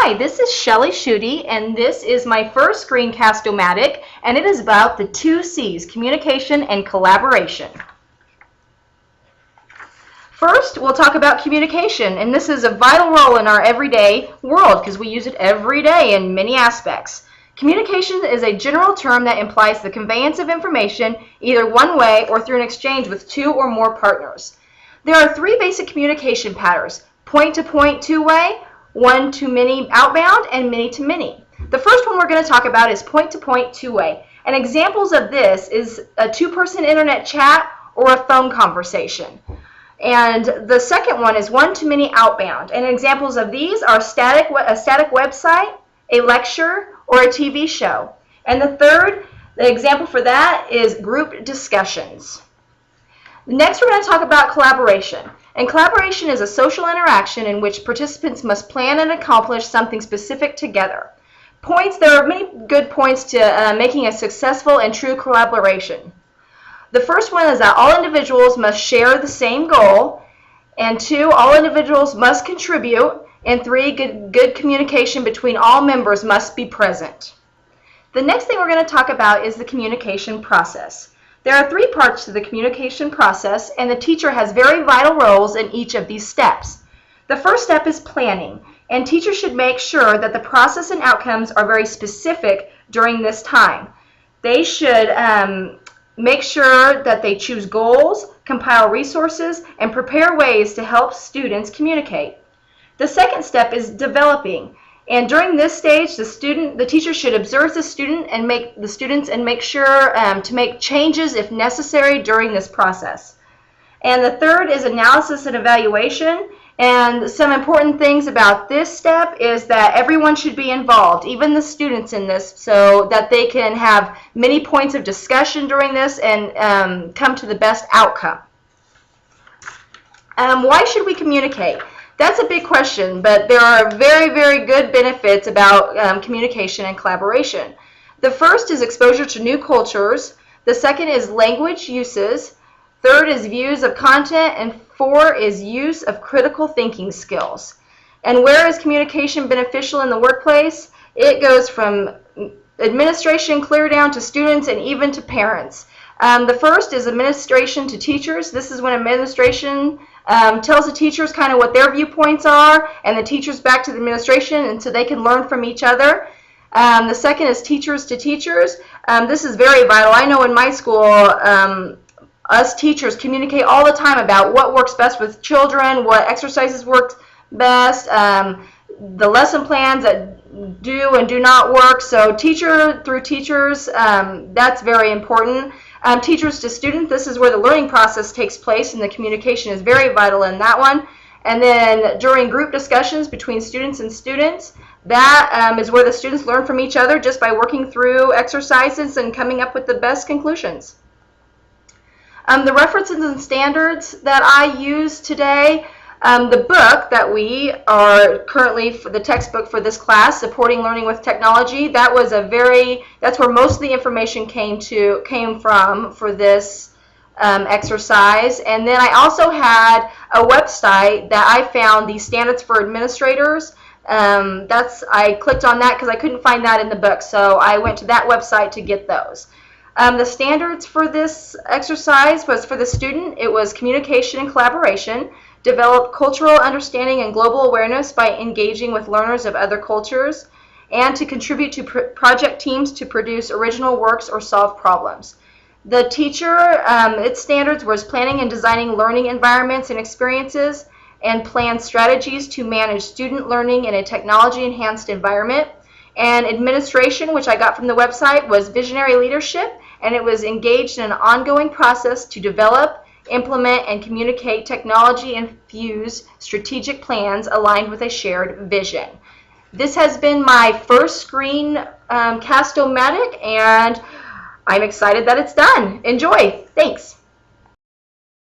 Hi, this is Shelley Schuette, and this is my first Screencast-O-Matic, and it is about the 2 C's, communication and collaboration. First, we'll talk about communication, and this is a vital role in our everyday world because we use it every day in many aspects. Communication is a general term that implies the conveyance of information either one way or through an exchange with 2 or more partners. There are 3 basic communication patterns: point-to-point two-way, one-to-many outbound, and many-to-many. The first one we're going to talk about is point-to-point two-way. And examples of this is a 2-person internet chat or a phone conversation. And the second one is one-to-many outbound. And examples of these are a static website, a lecture, or a TV show. And the example for that is group discussions. Next, we're going to talk about collaboration. And collaboration is a social interaction in which participants must plan and accomplish something specific together. There are many good points to making a successful and true collaboration. The first one is that all individuals must share the same goal, and 2, all individuals must contribute, and 3, good communication between all members must be present. The next thing we're going to talk about is the communication process. There are 3 parts to the communication process, and the teacher has very vital roles in each of these steps. The first step is planning, and teachers should make sure that the process and outcomes are very specific during this time. They should make sure that they choose goals, compile resources, and prepare ways to help students communicate. The second step is developing. And during this stage, the teacher should observe the students and make sure to make changes if necessary during this process. And the third is analysis and evaluation. And some important things about this step is that everyone should be involved, even the students in this, so that they can have many points of discussion during this and come to the best outcome. Why should we communicate? That's a big question, but there are very, very good benefits about communication and collaboration. The first is exposure to new cultures. The second is language uses. Third is views of content. And 4 is use of critical thinking skills. And where is communication beneficial in the workplace? It goes from administration clear down to students and even to parents. The first is administration to teachers. This is when administration tells the teachers kind of what their viewpoints are, and the teachers back to the administration, and so they can learn from each other. The second is teachers to teachers. This is very vital. I know in my school, us teachers communicate all the time about what works best with children, what exercises work best, the lesson plans that do and do not work. So teacher through teachers, that's very important. Teachers to students, this is where the learning process takes place, and the communication is very vital in that one. And then during group discussions between students and students, that is where the students learn from each other just by working through exercises and coming up with the best conclusions. The references and standards that I use today, the book that we are currently for the textbook for this class, Supporting Learning with Technology, that's where most of the information came from for this exercise. And then I also had a website that I found, the standards for administrators. I clicked on that because I couldn't find that in the book, so I went to that website to get those. The standards for this exercise was for the student. It was communication and collaboration, develop cultural understanding and global awareness by engaging with learners of other cultures, and to contribute to project teams to produce original works or solve problems. The teacher, its standards was planning and designing learning environments and experiences, and plan strategies to manage student learning in a technology-enhanced environment. And administration, which I got from the website, was visionary leadership, and it was engaged in an ongoing process to develop, implement, and communicate technology-infused strategic plans aligned with a shared vision. This has been my first Screencast-O-Matic, and I'm excited that it's done. Enjoy. Thanks.